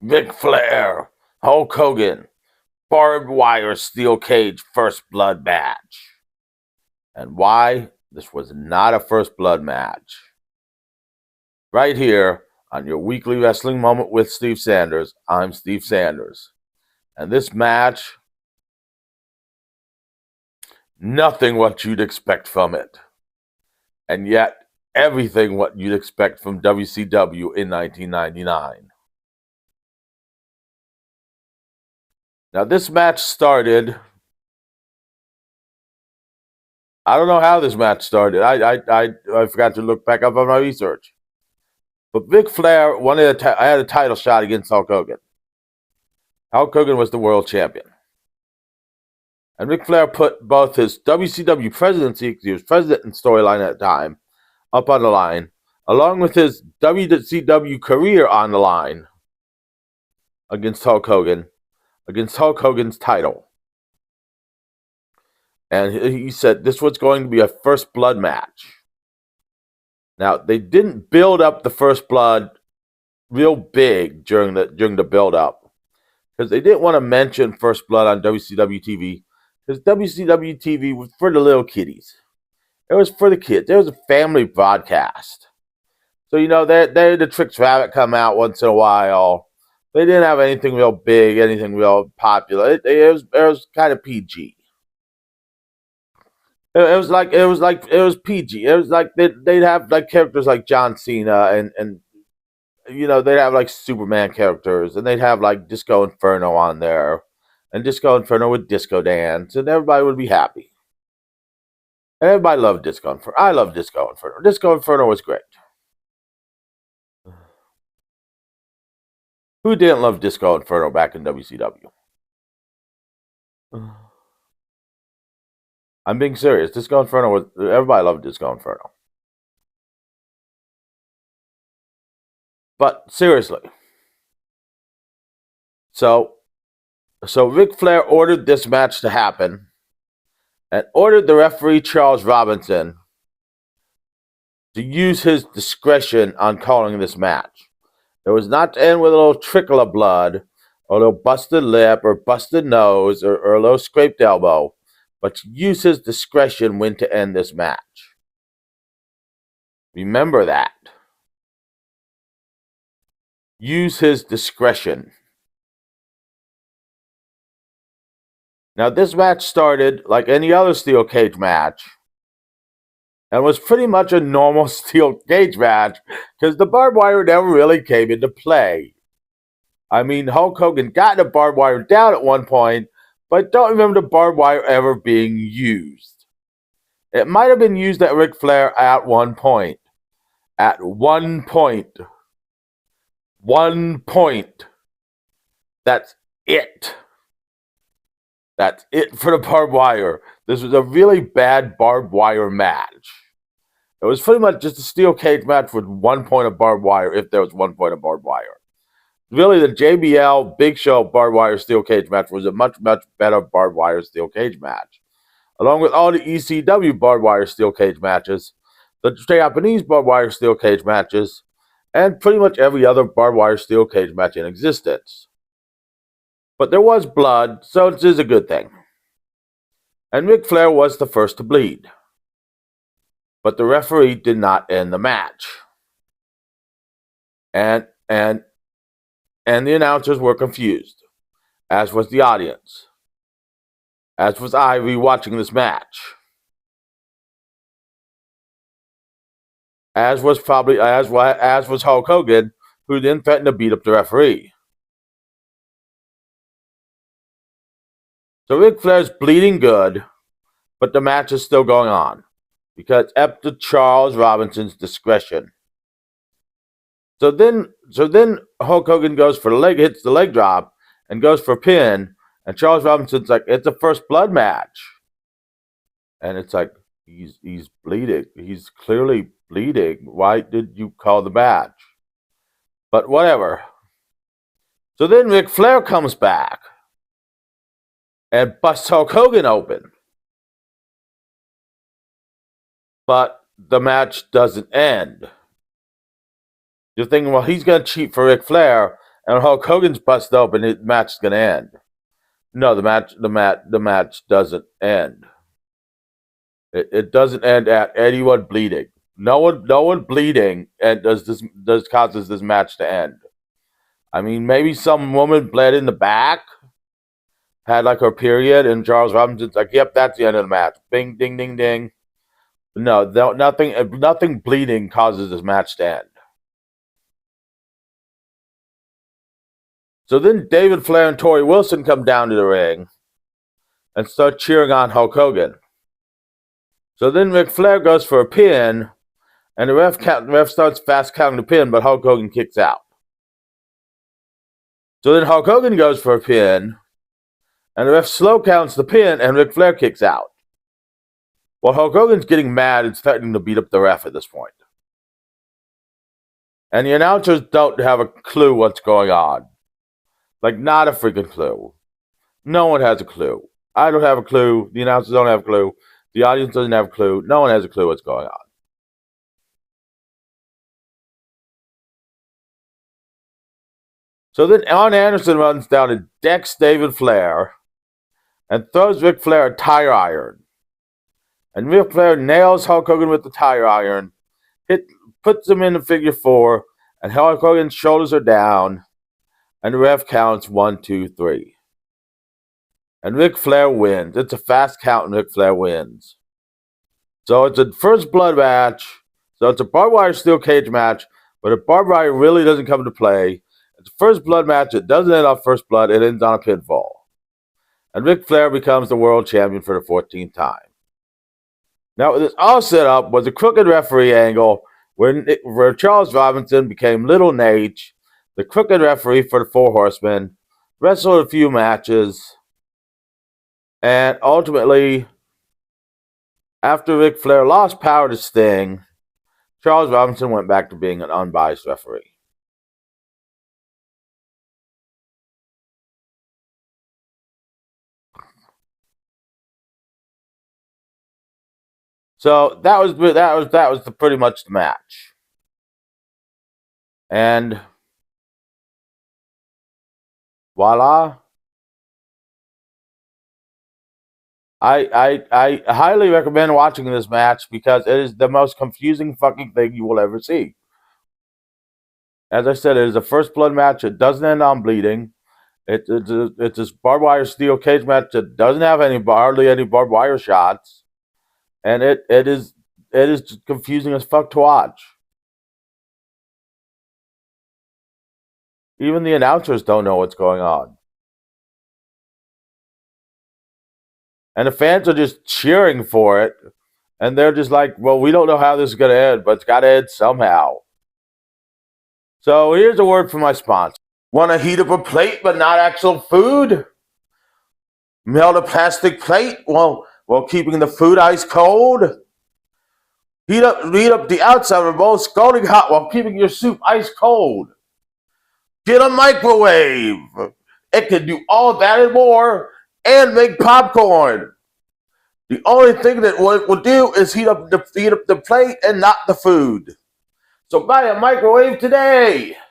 Ric Flair, Hulk Hogan, barbed wire steel cage first blood match. And why this was not a first blood match. Right here on your weekly wrestling moment with Steve Sanders, I'm Steve Sanders. And this match, nothing what you'd expect from it. And yet, everything what you'd expect from WCW in 1999. Now, this match started. I don't know how this match started. I forgot to look back up on my research. But Ric Flair had a title shot against Hulk Hogan. Hulk Hogan was the world champion. And Ric Flair put both his WCW presidency, because he was president in storyline at the time, up on the line, along with his WCW career on the line against Hulk Hogan's title. And he said this was going to be a first blood match. Now, they didn't build up the first blood real big during the build up, because they didn't want to mention first blood on WCW TV, because WCW TV was for the little kiddies. It was for the kids. It was a family broadcast. So, they the Tricks Rabbit come out once in a while. They didn't have anything real big, anything real popular. It was kind of PG. It was PG. It was like they'd have like characters like John Cena and they'd have like Superman characters, and they'd have like Disco Inferno on there, and Disco Inferno would disco dance, and everybody would be happy. And everybody loved Disco Inferno. I love Disco Inferno. Disco Inferno was great. Who didn't love Disco Inferno back in WCW? I'm being serious. Disco Inferno everybody loved Disco Inferno. But seriously. So Ric Flair ordered this match to happen and ordered the referee Charles Robinson to use his discretion on calling this match. It was not to end with a little trickle of blood, or a little busted lip, or busted nose, or a little scraped elbow, but to use his discretion when to end this match. Remember that. Use his discretion. Now, this match started like any other steel cage match, and was pretty much a normal steel cage match, because the barbed wire never really came into play. I mean, Hulk Hogan got the barbed wire down at one point, but I don't remember the barbed wire ever being used. It might have been used at Ric Flair at one point. At one point. 1 point. That's it. That's it for the barbed wire. This was a really bad barbed wire match. It was pretty much just a steel cage match with 1 point of barbed wire, if there was 1 point of barbed wire. Really, the JBL Big Show barbed wire steel cage match was a much, much better barbed wire steel cage match. Along with all the ECW barbed wire steel cage matches, the Japanese barbed wire steel cage matches, and pretty much every other barbed wire steel cage match in existence. But there was blood, so it is a good thing. And Ric Flair was the first to bleed. But the referee did not end the match. And the announcers were confused, as was the audience, as was I rewatching this match, as was Hulk Hogan, who then threatened to beat up the referee. So Ric Flair's bleeding good, but the match is still going on, because it's up to Charles Robinson's discretion. So then Hulk Hogan goes for the leg, hits the leg drop, and goes for a pin, and Charles Robinson's like, it's a first blood match. And it's like, he's bleeding. He's clearly bleeding. Why did you call the match? But whatever. So then Ric Flair comes back and busts Hulk Hogan open. But the match doesn't end. You're thinking, well, he's going to cheat for Ric Flair and Hulk Hogan's busted open, the match is gonna end. No, the match doesn't end. It doesn't end at anyone bleeding. No one bleeding and causes this match to end. I mean, maybe some woman bled in the back, had like her period, and Charles Robinson's like, "Yep, that's the end of the match." Bing, ding, ding, ding. No, nothing bleeding causes this match to end. So then David Flair and Torrie Wilson come down to the ring and start cheering on Hulk Hogan. So then Ric Flair goes for a pin, and the ref starts fast counting the pin, but Hulk Hogan kicks out. So then Hulk Hogan goes for a pin, and the ref slow counts the pin, and Ric Flair kicks out. Well, Hulk Hogan's getting mad and threatening to beat up the ref at this point. And the announcers don't have a clue what's going on. Like, not a freaking clue. No one has a clue. I don't have a clue. The announcers don't have a clue. The audience doesn't have a clue. No one has a clue what's going on. So then Arn Anderson runs down and decks David Flair and throws Ric Flair a tire iron. And Ric Flair nails Hulk Hogan with the tire iron, puts him in the figure four, and Hulk Hogan's shoulders are down, and the ref counts 1, 2, 3. And Ric Flair wins. It's a fast count, and Ric Flair wins. So it's a first blood match. So it's a barbed wire steel cage match, but if barbed wire really doesn't come into play, it's a first blood match. It doesn't end on first blood. It ends on a pinfall. And Ric Flair becomes the world champion for the 14th time. Now, this all set up was a crooked referee angle where Charles Robinson became Little Nate, the crooked referee for the Four Horsemen, wrestled a few matches, and ultimately, after Ric Flair lost power to Sting, Charles Robinson went back to being an unbiased referee. So that was pretty much the match, and voila. I highly recommend watching this match because it is the most confusing fucking thing you will ever see. As I said, it is a first blood match. It doesn't end on bleeding. It's this barbed wire steel cage match that doesn't have hardly any barbed wire shots, and it is confusing as fuck to watch. Even the announcers don't know what's going on. And the fans are just cheering for it. And they're just like, well, we don't know how this is going to end, but it's got to end somehow. So here's a word from my sponsor. Want to heat up a plate but not actual food? Melt a plastic plate while keeping the food ice cold? Heat up the outside of a bowl scalding hot while keeping your soup ice cold. Get a microwave. It can do all that and more and make popcorn. The only thing that what it will do is heat up the plate and not the food. So buy a microwave today.